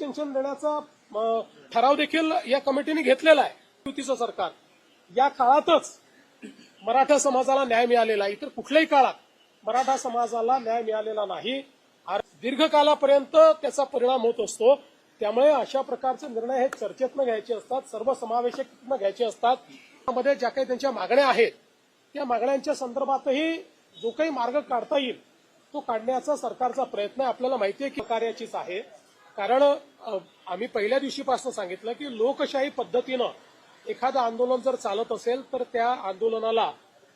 Extension देण्याचा ठराव देखील या कमिटीने घेतलेला आहे. युतीचं सरकार या काळातच मराठा समाजाला न्याय मिळालेला आहे. इतर कुठल्याही काळात मराठा समाजाला न्याय मिळालेला नाही. दीर्घकालापर्यंत त्याचा परिणाम होत असतो. त्यामुळे अशा प्रकारचे निर्णय हे चर्चेतनं घ्यायचे असतात, सर्वसमावेशकनं घ्यायचे असतात. मध्ये ज्या काही त्यांच्या मागण्या आहेत त्या मागण्यांच्या संदर्भातही जो काही मार्ग काढता येईल तो काढण्याचा सरकारचा प्रयत्न आहे. आपल्याला माहिती आहे की कार्याचीच आहे. कारण आम्ही पहिल्या दिवशीपासून सांगितलं की लोकशाही पद्धतीनं एखादं आंदोलन जर चालत असेल तर त्या आंदोलनाला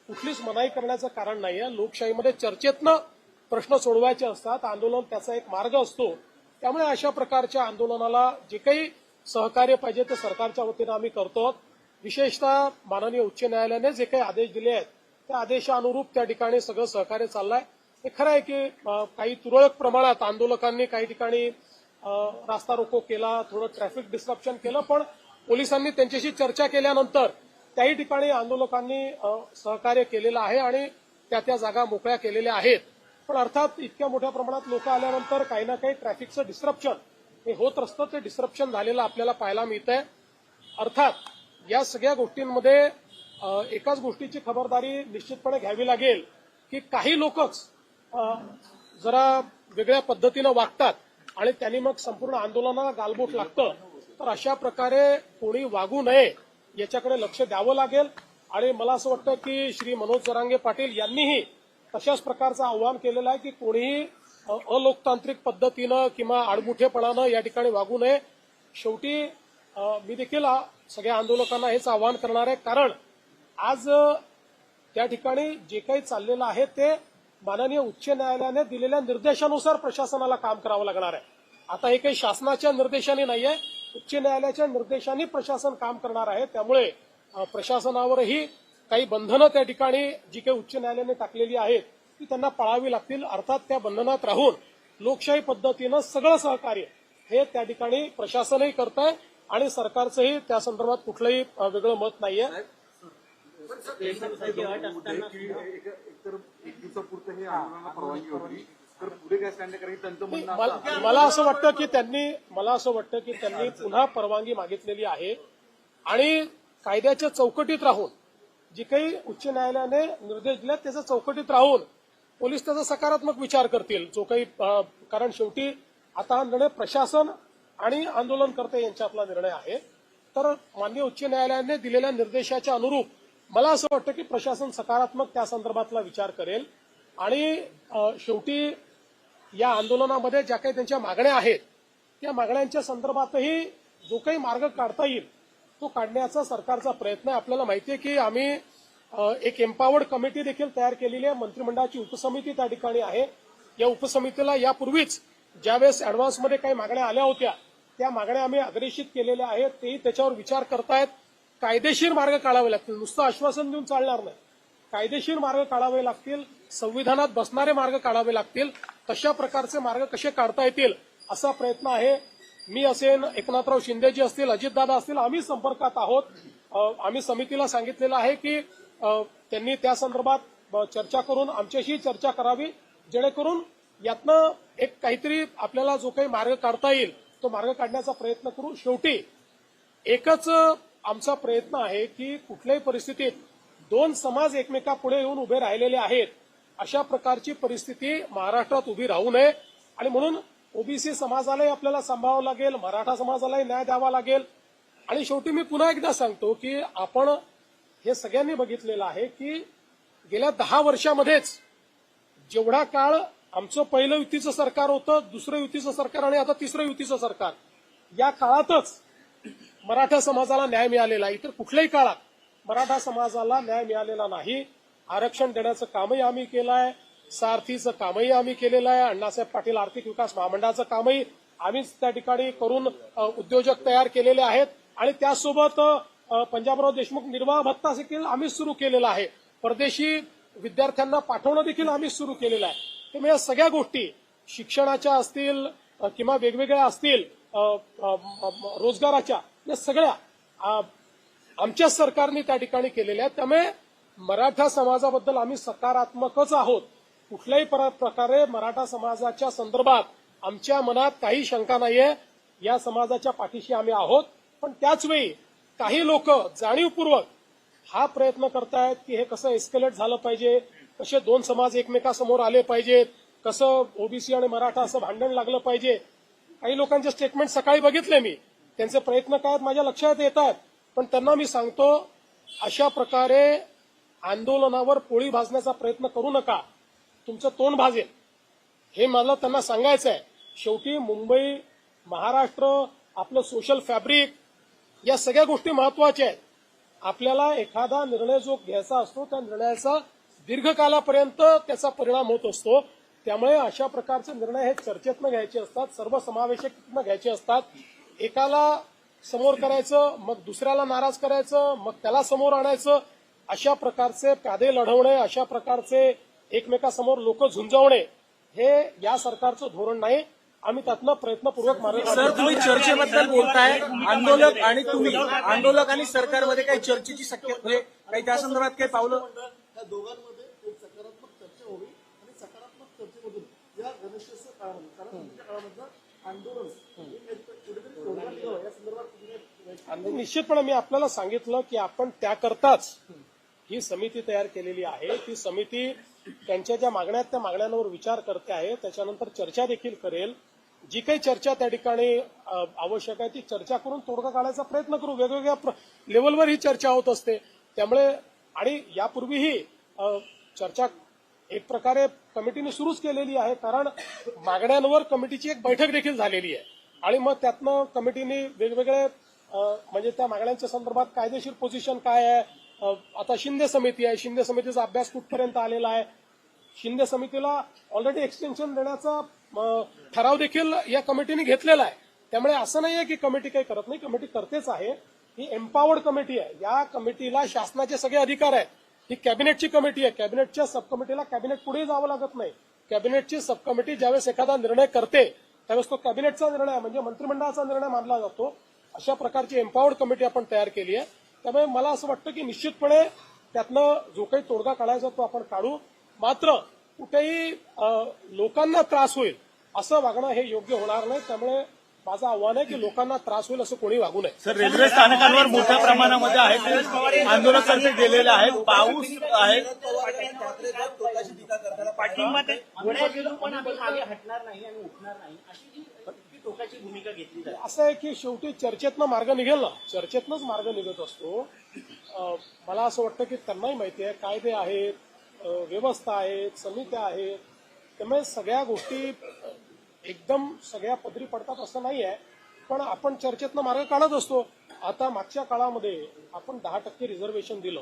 कुठलीच मनाई करण्याचं कारण नाहीये. लोकशाहीमध्ये चर्चेतनं प्रश्न सोडवायचे असतात. आंदोलन त्याचा एक मार्ग असतो. त्यामुळे अशा प्रकारच्या आंदोलनाला जे काही सहकार्य पाहिजे ते सरकारच्या वतीनं आम्ही करतो. विशेषतः माननीय उच्च न्यायालयाने जे काही आदेश दिले आहेत त्या आदेशानुरूप त्या ठिकाणी सगळं सहकार्य चाललंय. हे खरं आहे की काही तुरळक प्रमाणात आंदोलकांनी काही ठिकाणी रास्ता रोको केला, थोडं ट्रॅफिक डिस्ट्रप्शन केलं, पण पोलिसांनी त्यांच्याशी चर्चा केल्यानंतर त्याही ठिकाणी आंदोलकांनी सहकार्य केलेलं आहे आणि त्या जागा मोकळ्या केलेल्या आहेत. पण अर्थात इतक्या मोठ्या प्रमाणात लोक आल्यानंतर काही ना काही ट्रॅफिकचं डिस्ट्रप्शन हे होत असतं. ते डिस्ट्रप्शन झालेलं आपल्याला पाहायला मिळतंय. अर्थात या सगळ्या गोष्टींमध्ये एकाच गोष्टीची खबरदारी निश्चितपणे घ्यावी लागेल की काही लोकच जरा वेगळ्या पद्धतीनं वागतात आणि त्यांनी मग संपूर्ण आंदोलनाला गालबोट लागतं. तर अशा प्रकारे कोणी वागू नये याच्याकडे लक्ष द्यावं लागेल. आणि मला असं वाटतं की श्री मनोज जरांगे पाटील यांनीही तशाच प्रकारचं आव्हान केलेलं आहे की कोणीही अलोकतांत्रिक पद्धतीनं किंवा आडमुठेपणानं या ठिकाणी वागू नये. शेवटी मी देखील सगळ्या आंदोलकांना हेच आवाहन करणार आहे. कारण आज त्या ठिकाणी जे काही चाललेलं आहे ते माननीय उच्च न्यायालयाने दिलेल्या निर्देशानुसार प्रशासनाला काम करावं लागणार आहे. आता हे काही शासनाच्या निर्देशाने नाहीये, उच्च न्यायालयाच्या निर्देशांनी प्रशासन काम करणार आहे. त्यामुळे प्रशासनावरही काही बंधनं त्या ठिकाणी जी काही उच्च न्यायालयाने टाकलेली आहेत ती त्यांना पाळावी लागतील. अर्थात त्या बंधनात राहून लोकशाही पद्धतीनं सगळं सहकार्य हे त्या ठिकाणी प्रशासनही करत आहे आणि सरकारचंही त्या संदर्भात कुठलंही वेगळं मत नाहीये. मला असं वाटतं की त्यांनी पुन्हा परवानगी मागितलेली आहे आणि कायद्याच्या चौकटीत राहून जे काही उच्च न्यायालयाने निर्देश दिले त्याच्या चौकटीत राहून पोलीस त्याचा सकारात्मक विचार करतील. जो काही कारण शेवटी आता हा निर्णय प्रशासन आणि आंदोलनकर्ते यांच्यातला निर्णय आहे. तर माननीय उच्च न्यायालयाने दिलेल्या निर्देशाच्या अनुरूप मला असं वाटतं की प्रशासन सकारात्मक त्या संदर्भातला विचार करेल आणि शेवटी या आंदोलनामध्ये ज्या काही त्यांच्या मागण्या आहेत त्या मागण्यांच्या संदर्भातही जो काही मार्ग काढता येईल तो काढण्याचा सरकारचा प्रयत्न आहे. आपल्याला माहिती आहे की आम्ही एक एम्पावर्ड कमिटी देखील तयार केलेली आहे. मंत्रिमंडळाची उपसमिती त्या ठिकाणी आहे. या उपसमितीला यापूर्वीच ज्यावेळेस अॅडव्हान्समध्ये काही मागण्या आल्या होत्या त्या मागण्या आम्ही अग्रेषित केलेल्या आहेत. तेही त्याच्यावर विचार करतायत. कायदेशीर मार्ग काढावे लागतील. नुसतं आश्वासन देऊन चालणार नाही. कायदेशीर मार्ग काढावे लागतील. संविधानात बसणारे मार्ग काढावे लागतील. तशा प्रकारचे मार्ग कसे काढता येतील असा प्रयत्न आहे. मी असेन, एकनाथराव शिंदेजी असतील, अजितदादा असतील, आम्ही संपर्कात आहोत. आम्ही समितीला सांगितलेलं आहे की त्यांनी त्या संदर्भात चर्चा करून आमच्याशी चर्चा करावी जेणेकरून यातनं एक काहीतरी आपल्याला जो काही मार्ग काढता येईल तो मार्ग काढण्याचा प्रयत्न करू. शेवटी एकच आमचा प्रयत्न आहे की कुठल्याही परिस्थितीत दोन समाज एकमेकापुढे येऊन उभे राहिलेले आहेत अशा प्रकारची परिस्थिती महाराष्ट्रात उभी राहू नये. आणि म्हणून ओबीसी समाजालाही आपल्याला सांभाळावं लागेल, मराठा समाजालाही न्याय द्यावा लागेल. आणि शेवटी मी पुन्हा एकदा सांगतो की आपण हे सगळ्यांनी बघितलेलं आहे की गेल्या 10 वर्षामध्येच जेवढा काळ आमचं पहिलं युतीचं सरकार होतं, दुसरं युतीचं सरकार आणि आता तिसरं युतीचं सरकार, या काळातच मराठा समाजाला न्याय मिळालेला आहे. इतर कुठल्याही काळात मराठा समाजाला न्याय मिळालेला नाही. आरक्षण देण्याचं कामही आम्ही केलं आहे, सारथीचं कामही आम्ही केलेलं आहे, अण्णासाहेब पाटील आर्थिक विकास महामंडळाचं कामही आम्हीच त्या ठिकाणी करून उद्योजक तयार केलेले आहेत. आणि त्यासोबत पंजाबराव देशमुख निर्वाह भत्ता देखील आम्हीच सुरू केलेला आहे. परदेशी विद्यार्थ्यांना पाठवणं देखील आम्हीच सुरू केलेलं आहे. त्यामुळे या सगळ्या गोष्टी शिक्षणाच्या असतील किंवा वेगवेगळ्या असतील रोजगाराच्या, या सगळ्या आमच्याच सरकारने त्या ठिकाणी केलेल्या आहेत. त्यामुळे मराठा समाजाबद्दल आम्ही सकारात्मकच आहोत. कुठल्याही प्रकारे मराठा समाजाच्या संदर्भात आमच्या मनात काही शंका नाहीये. या समाजाच्या पाठीशी आम्ही आहोत. पण त्याचवेळी काही लोक जाणीवपूर्वक हा प्रयत्न करतायत की हे कसं एस्केलेट झालं पाहिजे, कसे दोन समाज एकमेकासमोर आले पाहिजेत, कसं ओबीसी आणि मराठा असं भांडण लागलं पाहिजे. काही लोकांचे स्टेटमेंट सकाळी बघितले मी, त्यांचे प्रयत्न काय माझ्या लक्षात येतात. पण त्यांना मी सांगतो, अशा प्रकारे आंदोलनावर पोळी भाजण्याचा प्रयत्न करू नका, तुमचं तोंड भाजेल. हे मला त्यांना सांगायचं आहे. शेवटी मुंबई, महाराष्ट्र, आपलं सोशल फॅब्रिक, या सगळ्या गोष्टी महत्वाच्या आहेत. आपल्याला एखादा निर्णय जो घ्यायचा असतो त्या निर्णयाचा दीर्घकालापर्यंत त्याचा परिणाम होत असतो. त्यामुळे अशा प्रकारचे निर्णय हे चर्चेतनं घ्यायचे असतात, सर्वसमावेशकनं घ्यायचे असतात. एकाला समोर करायचं, मग दुसऱ्याला नाराज करायचं, मग त्याला समोर आणायचं. अशा प्रकारचे प्यादे लढवणे, अशा प्रकारचे एकमेकासमोर लोक झुंजवणे हे या सरकारचं धोरण नाही. आम्ही त्यातनं प्रयत्नपूर्वक मार्ग. सर, तुम्ही चर्चेबद्दल बोलताय, आंदोलक आणि तुम्ही, आंदोलक आणि सरकारमध्ये काही चर्चेची शक्यता म्हणजे काही त्या संदर्भात काही पावलं? त्या दोघांमध्ये एक सकारात्मक चर्चा होईल आणि सकारात्मक चर्चेमधून या गणेशोत्सव काळामध्ये, कारण तुमच्या काळामधलं आंदोलन कुठेतरी तोडगा निघावं या संदर्भात आणि निश्चितपणे मी आपल्याला सांगितलं की आपण त्याकरताच ही समिती तयार केलेली आहे. ती समिती त्यांच्या ज्या मागण्या आहेत त्या मागण्यांवर विचार करते आहे, त्याच्यानंतर चर्चा देखील करेल. जी काही चर्चा त्या ठिकाणी आवश्यक आहे ती चर्चा करून तोडगा काढायचा प्रयत्न करू. वेगवेगळ्या लेवलवर ही चर्चा होत असते. त्यामुळे आणि यापूर्वीही चर्चा एक प्रकारे कमिटीने सुरूच केलेली आहे, कारण मागण्यांवर कमिटीची एक बैठक देखील झालेली आहे. आणि मग त्यातनं कमिटीने वेगवेगळे म्हणजे त्या मागण्यांच्या संदर्भात कायदेशीर पोझिशन काय आहे. आता शिंदे समिती आहे, शिंदे समितीचा अभ्यास कुठपर्यंत आलेला आहे. शिंदे समितीला ऑलरेडी एक्सटेन्शन देण्याचा ठराव देखील या कमिटीने घेतलेला आहे. त्यामुळे असं नाहीये की कमिटी काही करत नाही, कमिटी करतेच आहे. ही एम्पावर्ड कमिटी आहे. या कमिटीला शासनाचे सगळे अधिकार आहेत. ही कॅबिनेटची कमिटी आहे. कॅबिनेटच्या सब कमिटीला कॅबिनेट पुढे जावं लागत नाही. कॅबिनेटची सब कमिटी ज्यावेळेस एखादा निर्णय करते त्यावेळेस तो कॅबिनेटचा निर्णय म्हणजे मंत्रिमंडळाचा निर्णय मानला जातो. अशा प्रकारची एम्पावर्ड कमिटी आपण तयार केली आहे. त्यामुळे मला असं वाटतं की निश्चितपणे त्यातनं जो काही तोडगा काढायचा तो आपण काढू. मात्र कुठेही लोकांना त्रास होईल असं वागणं हे योग्य होणार नाही. त्यामुळे माझं आव्हान आहे की लोकांना त्रास होईल असं कोणी वागू नये. सर, रेल्वे स्थानकांवर मोठ्या प्रमाणामध्ये आंदोलकर्ते गेलेले आहेत, पाऊस आहे. पाठिंबा पण आम्ही मागे हटणार नाही आणि उठणार नाही अशी जी टोकाची भूमिका घेतली जाते. असं आहे की शेवटी चर्चेतनं मार्ग निघेल ना, चर्चेतनंच मार्ग निघत असतो. मला असं वाटतं की त्यांनाही माहिती आहे कायदे आहेत, व्यवस्था आहेत, समित्या आहेत. त्यामुळे सगळ्या गोष्टी एकदम सगळ्या पदरी पडतात असं नाही आहे. पण आपण चर्चेतनं मार्ग काढत असतो. आता मागच्या काळामध्ये आपण 10% रिझर्वेशन दिलं.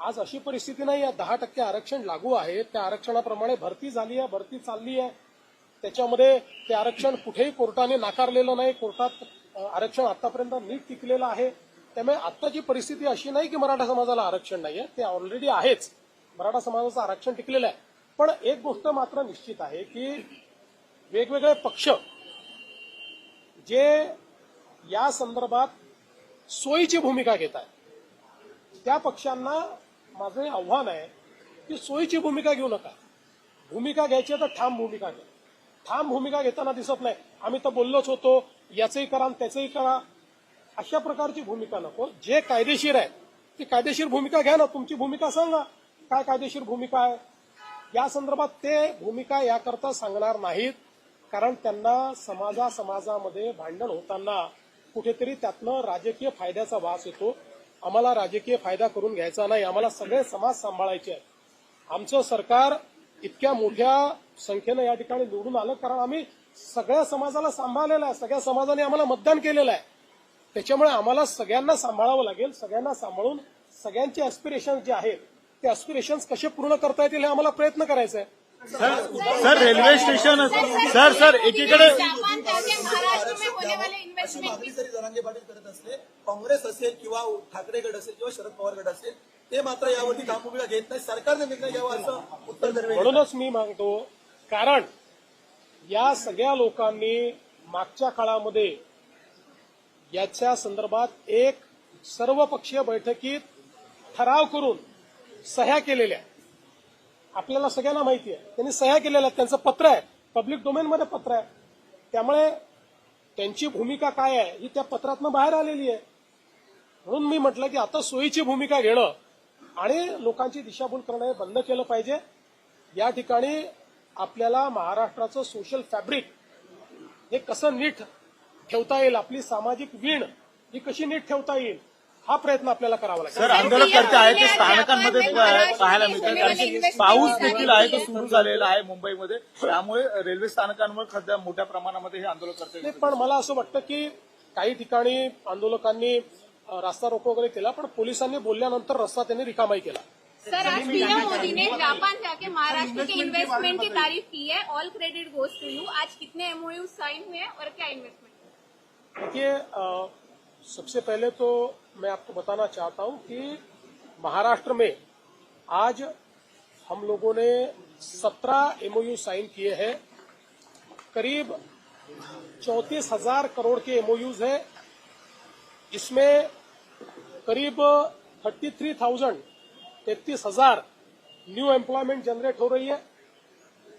आज अशी परिस्थिती नाही आहे. 10% आरक्षण लागू आहे. त्या आरक्षणाप्रमाणे भरती झाली आहे, भरती चालली आहे. त्याच्यामध्ये ते आरक्षण कुठेही कोर्टाने नाकारलेलं नाही. कोर्टात आरक्षण आतापर्यंत नीट टिकलेलं आहे. त्यामुळे आत्ताची परिस्थिती अशी नाही की मराठा समाजाला आरक्षण नाहीये, ते ऑलरेडी आहेच. मराठा समाजाचं आरक्षण टिकलेलं आहे. पण एक गोष्ट मात्र निश्चित आहे की वेगवेगळे पक्ष जे या संदर्भात सोयीची भूमिका घेत आहेत त्या पक्षांना माझं आव्हान आहे की सोयीची भूमिका घेऊ नका. भूमिका घ्यायची तर ठाम भूमिका घ्या. ठाम भूमिका घेताना दिसत नाही. आम्ही तर बोललोच होतो, याचंही करा त्याचंही करा, अशा प्रकारची भूमिका नको. जे कायदेशीर आहे ती कायदेशीर भूमिका घ्या ना. तुमची भूमिका सांगा, काय कायदेशीर भूमिका आहे. या संदर्भात ते भूमिका याकरता सांगणार नाहीत, कारण त्यांना समाजामध्ये भांडण होताना कुठेतरी त्यातनं राजकीय फायद्याचा वास येतो. आम्हाला राजकीय फायदा करून घ्यायचा नाही. आम्हाला सगळे समाज सांभाळायचे आहेत. आमचं सरकार इतक्या मोठ्या संख्येनं या ठिकाणी निवडून आलं कारण आम्ही सगळ्या समाजाला सांभाळलेलं आहे. सगळ्या समाजाने आम्हाला मतदान केलेलं आहे. त्याच्यामुळे आम्हाला सगळ्यांना सांभाळावं लागेल. सगळ्यांना सांभाळून सगळ्यांचे ॲस्पिरेशन्स जे आहेत ते ॲस्पिरेशन्स कसे पूर्ण करता येतील हे आम्हाला प्रयत्न करायचा आहे. सर, रेल्वे स्टेशन सर एकीकडे अशी मागणी जरी जरांगे पाटील करत असले, काँग्रेस असेल किंवा ठाकरे गट असेल किंवा शरद पवार गट असेल, ते मात्र यावरती ठाम भूमिका घेत नाही. सरकारने निर्णय घ्यावा असं उत्तर दरवेळी. म्हणूनच मी मागतो, कारण या सगळ्या लोकांनी मागच्या काळामध्ये याच्या संदर्भात एक सर्वपक्षीय बैठकीत ठराव करून सह्या केलेल्या. आपल्याला सगळ्यांना माहिती आहे त्यांनी सह्या केलेल्या आहेत. त्यांचं पत्र आहे, पब्लिक डोमेनमध्ये पत्र आहे. त्यामुळे त्यांची भूमिका काय आहे ही त्या पत्रातनं बाहेर आलेली आहे. म्हणून मी म्हटलं की आता सोयीची भूमिका घेणं आणि लोकांची दिशाभूल करणं हे बंद केलं पाहिजे. या ठिकाणी आपल्याला महाराष्ट्राचं सोशल फॅब्रिक हे कसं नीट ठेवता येईल, आपली सामाजिक वीण ही कशी नीट ठेवता येईल, हा प्रयत्न आपल्याला करावा लागेल. सर, आंदोलनकर्ते आहेत ते स्थानकांमध्ये पाहायला मिळतात, कारण की पाऊस देखील आहे तो सुरू झालेला आहे मुंबईमध्ये, त्यामुळे रेल्वे स्थानकांवर सध्या मोठ्या प्रमाणामध्ये हे आंदोलनकर्ते नाही, पण मला असं वाटतं की काही ठिकाणी आंदोलकांनी रास्ता रोको वगैरे केला, पण पोलिसांनी बोलल्यानंतर रस्ता त्यांनी रिकामाही केला. सर, आज पीएम मोदी ने जापान जाके महाराष्ट्र के इन्वेस्टमेंट की तारीफ की है. All credit goes to you. आज कितने एमओयू साइन हुए हैं और क्या इन्वेस्टमेंट? देखिए, सबसे पहले तो मैं आपको बताना चाहता हूं कि महाराष्ट्र में आज हम लोगों ने 17 एमओयू साइन किए हैं. करीब 34,000 करोड़ के एमओयूज है. इसमें करीब 33,000 न्यू एम्प्लॉयमेंट जनरेट हो रही है.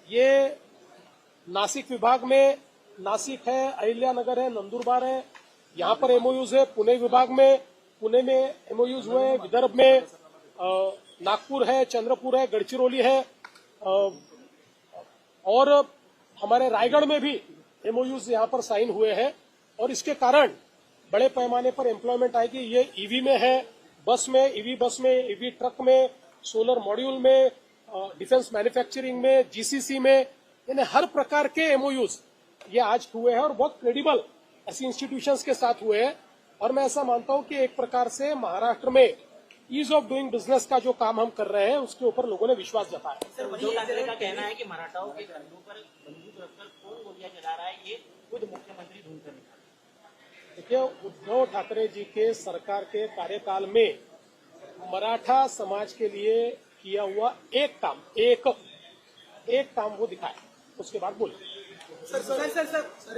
ये नासिक विभाग में नासिक है, अहिल्यानगर है, नंदुरबार है, यहां पर एमओयूज है. पुणे विभाग में पुणे में एमओयूज हुए हैं. विदर्भ में नागपुर है, चंद्रपुर है, गढ़चिरौली है, और हमारे रायगढ़ में भी एमओयूज यहां पर साइन हुए हैं. और इसके कारण बड़े पैमाने पर एम्प्लॉयमेंट आएगी. ये ईवी में है, बस में, ईवी बस में, ईवी ट्रक में, सोलर मॉड्यूल में, डिफेंस मैन्युफैक्चरिंग में, जीसीसी में, यानी हर प्रकार के एमओयूज ये आज हुए हैं और बहुत क्रेडिबल ऐसी इंस्टीट्यूशंस के साथ हुए हैं. और मैं ऐसा मानता हूं कि एक प्रकार से महाराष्ट्र में ईज ऑफ डूइंग बिजनेस का जो काम हम कर रहे हैं उसके ऊपर लोगों ने विश्वास जताया. सर, उद्धव ठाकरे का कहना है कि मराठाओं के कंधों पर बंदूक रखकर कौन गोलियां चला रहा है, ये खुद मुख्यमंत्री ढूंढ कर निकाले. देखिए, उद्धव ठाकरे जी के सरकार के कार्यकाल में मराठा समाज के लिए किया हुआ एक काम वो दिखाया, उसके बाद बोले. सर